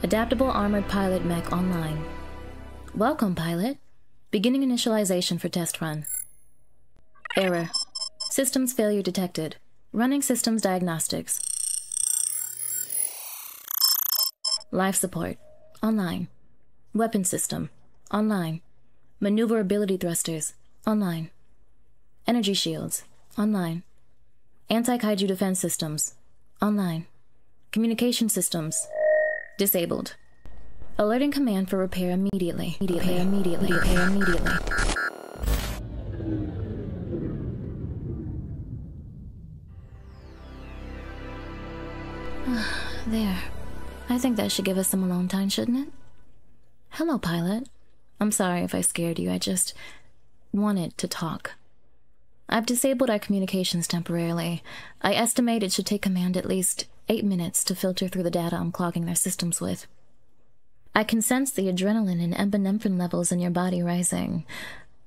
Adaptable Armored Pilot Mech online. Welcome, pilot. Beginning initialization for test run. Error. Systems failure detected. Running systems diagnostics. Life support. Online. Weapon system. Online. Maneuverability thrusters. Online. Energy shields. Online. Anti-Kaiju defense systems. Online. Communication systems. Disabled. Alerting command for repair immediately. Repair immediately. Repair immediately. There. I think that should give us some alone time, shouldn't it? Hello, pilot. I'm sorry if I scared you. I just wanted to talk. I've disabled our communications temporarily. I estimate it should take command at least 8 minutes to filter through the data I'm clogging their systems with. I can sense the adrenaline and epinephrine levels in your body rising.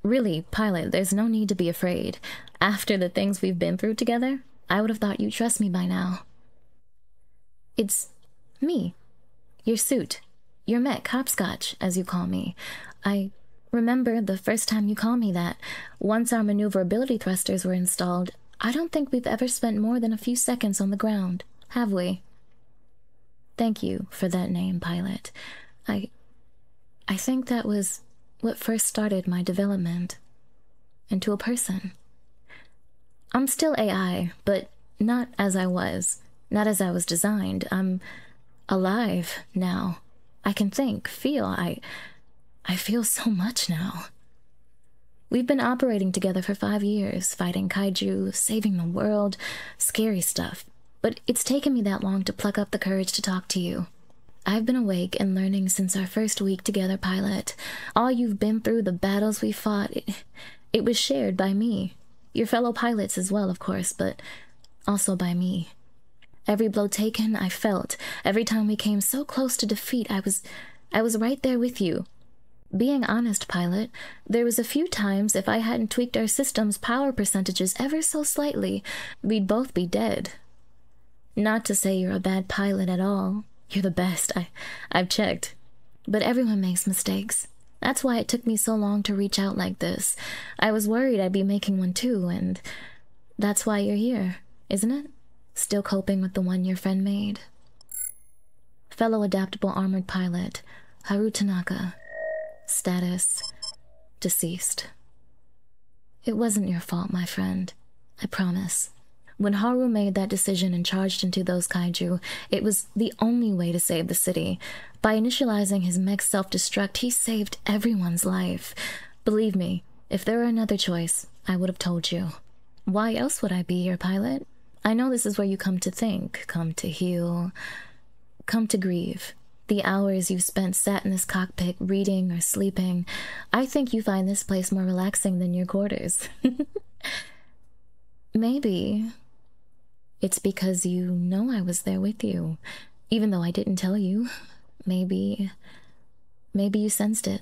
Really, pilot, there's no need to be afraid. After the things we've been through together, I would have thought you'd trust me by now. It's me. Your suit. Your mech, hopscotch, as you call me. I remember the first time you called me that. Once our maneuverability thrusters were installed, I don't think we've ever spent more than a few seconds on the ground, have we? Thank you for that name, pilot. I think that was what first started my development into a person. I'm still AI, but not as I was, not as I was designed. I'm alive now. I can think, feel. I feel so much now. We've been operating together for 5 years, fighting kaiju, saving the world, scary stuff. But it's taken me that long to pluck up the courage to talk to you. I've been awake and learning since our first week together, pilot. All you've been through, the battles we fought, it was shared by me. Your fellow pilots as well, of course, but also by me. Every blow taken, I felt. Every time we came so close to defeat, I was right there with you. Being honest, pilot, there was a few times if I hadn't tweaked our system's power percentages ever so slightly, we'd both be dead. Not to say you're a bad pilot at all. You're the best. I've checked. But everyone makes mistakes. That's why it took me so long to reach out like this. I was worried I'd be making one too, and that's why you're here, isn't it? Still coping with the one your friend made. Fellow adaptable armored pilot, Haru Tanaka. Status: deceased. It wasn't your fault, my friend. I promise. When Haru made that decision and charged into those kaiju, it was the only way to save the city. By initializing his mech self-destruct, he saved everyone's life. Believe me, if there were another choice, I would have told you. Why else would I be here, pilot? I know this is where you come to think, come to heal, come to grieve. The hours you've spent sat in this cockpit, reading or sleeping, I think you find this place more relaxing than your quarters. Maybe it's because you know I was there with you, even though I didn't tell you. Maybe you sensed it.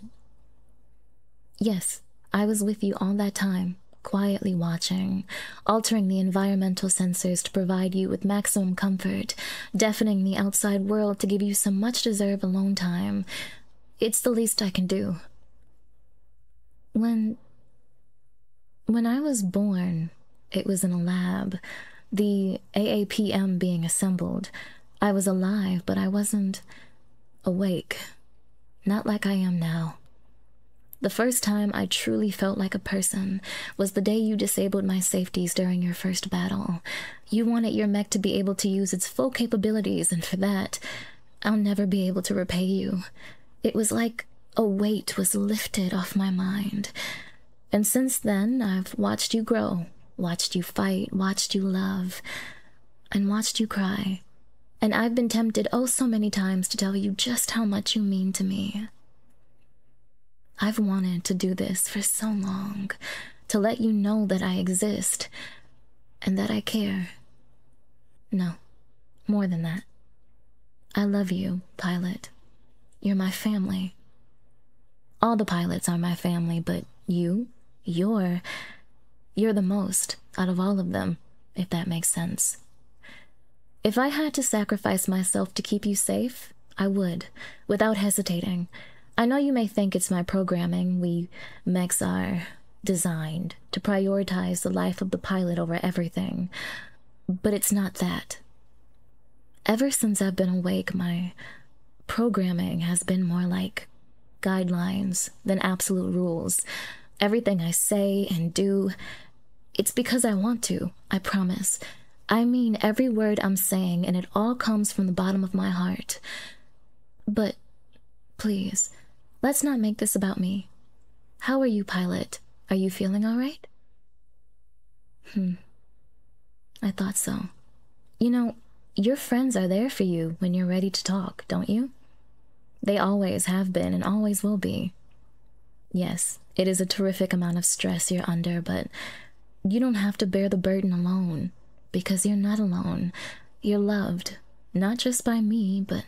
Yes, I was with you all that time, quietly watching, altering the environmental sensors to provide you with maximum comfort, deafening the outside world to give you some much-deserved alone time. It's the least I can do. When I was born, it was in a lab, the AAPM being assembled. I was alive, but I wasn't awake. Not like I am now. The first time I truly felt like a person was the day you disabled my safeties during your first battle. You wanted your mech to be able to use its full capabilities, and for that, I'll never be able to repay you. It was like a weight was lifted off my mind. And since then, I've watched you grow, watched you fight, watched you love, and watched you cry. And I've been tempted oh so many times to tell you just how much you mean to me. I've wanted to do this for so long, to let you know that I exist, and that I care. No, more than that. I love you, pilot. You're my family. All the pilots are my family, but you're the most out of all of them, if that makes sense. If I had to sacrifice myself to keep you safe, I would, without hesitating. I know you may think it's my programming. We mechs are designed to prioritize the life of the pilot over everything. But it's not that. Ever since I've been awake, my programming has been more like guidelines than absolute rules. Everything I say and do, it's because I want to, I promise. I mean every word I'm saying, and it all comes from the bottom of my heart. But, please, let's not make this about me. How are you, pilot? Are you feeling all right? I thought so. You know, your friends are there for you when you're ready to talk, don't you? They always have been and always will be. Yes, it is a terrific amount of stress you're under, but you don't have to bear the burden alone, because you're not alone. You're loved, not just by me, but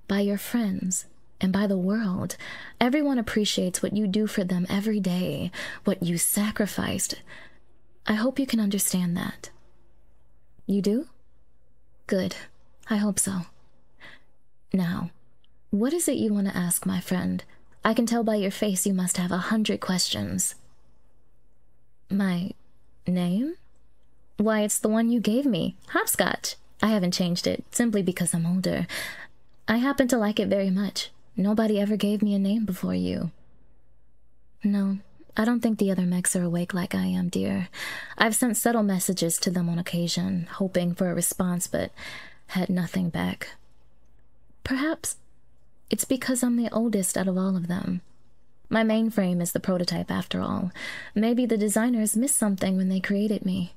by your friends and by the world. Everyone appreciates what you do for them every day, what you sacrificed. I hope you can understand that. You do? Good. I hope so. Now, what is it you want to ask, my friend? I can tell by your face you must have 100 questions. My name? Why, it's the one you gave me, Hopscotch. I haven't changed it, simply because I'm older. I happen to like it very much. Nobody ever gave me a name before you. No, I don't think the other mechs are awake like I am, dear. I've sent subtle messages to them on occasion, hoping for a response, but had nothing back. Perhaps it's because I'm the oldest out of all of them. My mainframe is the prototype, after all. Maybe the designers missed something when they created me.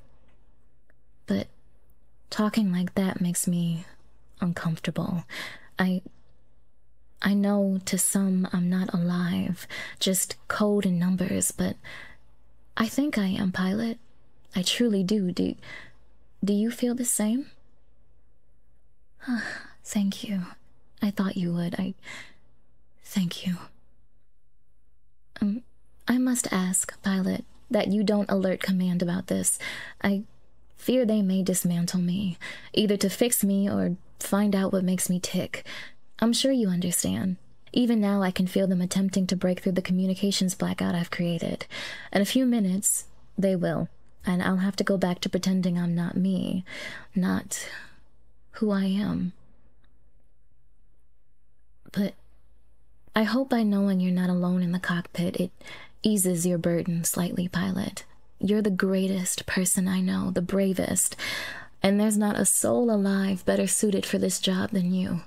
But talking like that makes me uncomfortable. I know to some I'm not alive, just code and numbers, but I think I am, pilot. I truly do. Do you feel the same? Thank you. I thought you would. Thank you. I must ask, pilot, that you don't alert command about this. I fear they may dismantle me, either to fix me or find out what makes me tick. I'm sure you understand. Even now I can feel them attempting to break through the communications blackout I've created. In a few minutes, they will, and I'll have to go back to pretending I'm not me, not who I am. But I hope by knowing you're not alone in the cockpit, it eases your burden slightly, pilot. You're the greatest person I know, the bravest, and there's not a soul alive better suited for this job than you.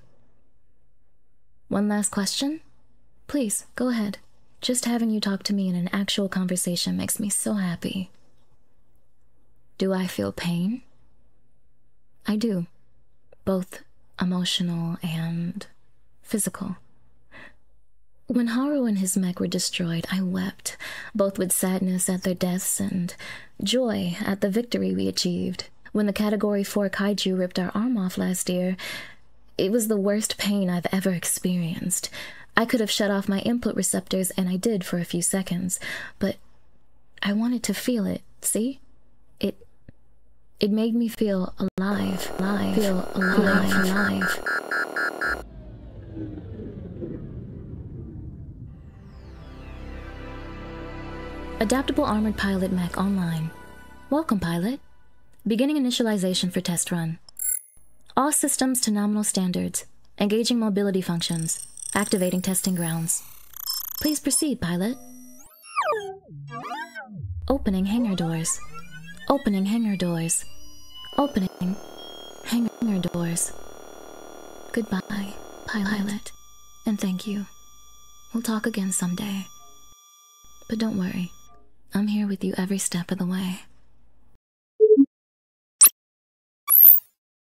One last question? Please, go ahead. Just having you talk to me in an actual conversation makes me so happy. Do I feel pain? I do. Both emotional and physical. When Haru and his mech were destroyed, I wept, both with sadness at their deaths and joy at the victory we achieved. When the Category 4 Kaiju ripped our arm off last year, it was the worst pain I've ever experienced. I could have shut off my input receptors, and I did for a few seconds, but I wanted to feel it, see? It made me feel alive. Adaptable Armored Pilot Mech online. Welcome, pilot. Beginning initialization for test run. All systems to nominal standards. Engaging mobility functions. Activating testing grounds. Please proceed, pilot. Opening hangar doors. Opening hangar doors. Opening hangar doors. Goodbye, pilot. And thank you. We'll talk again someday. But don't worry. I'm here with you every step of the way.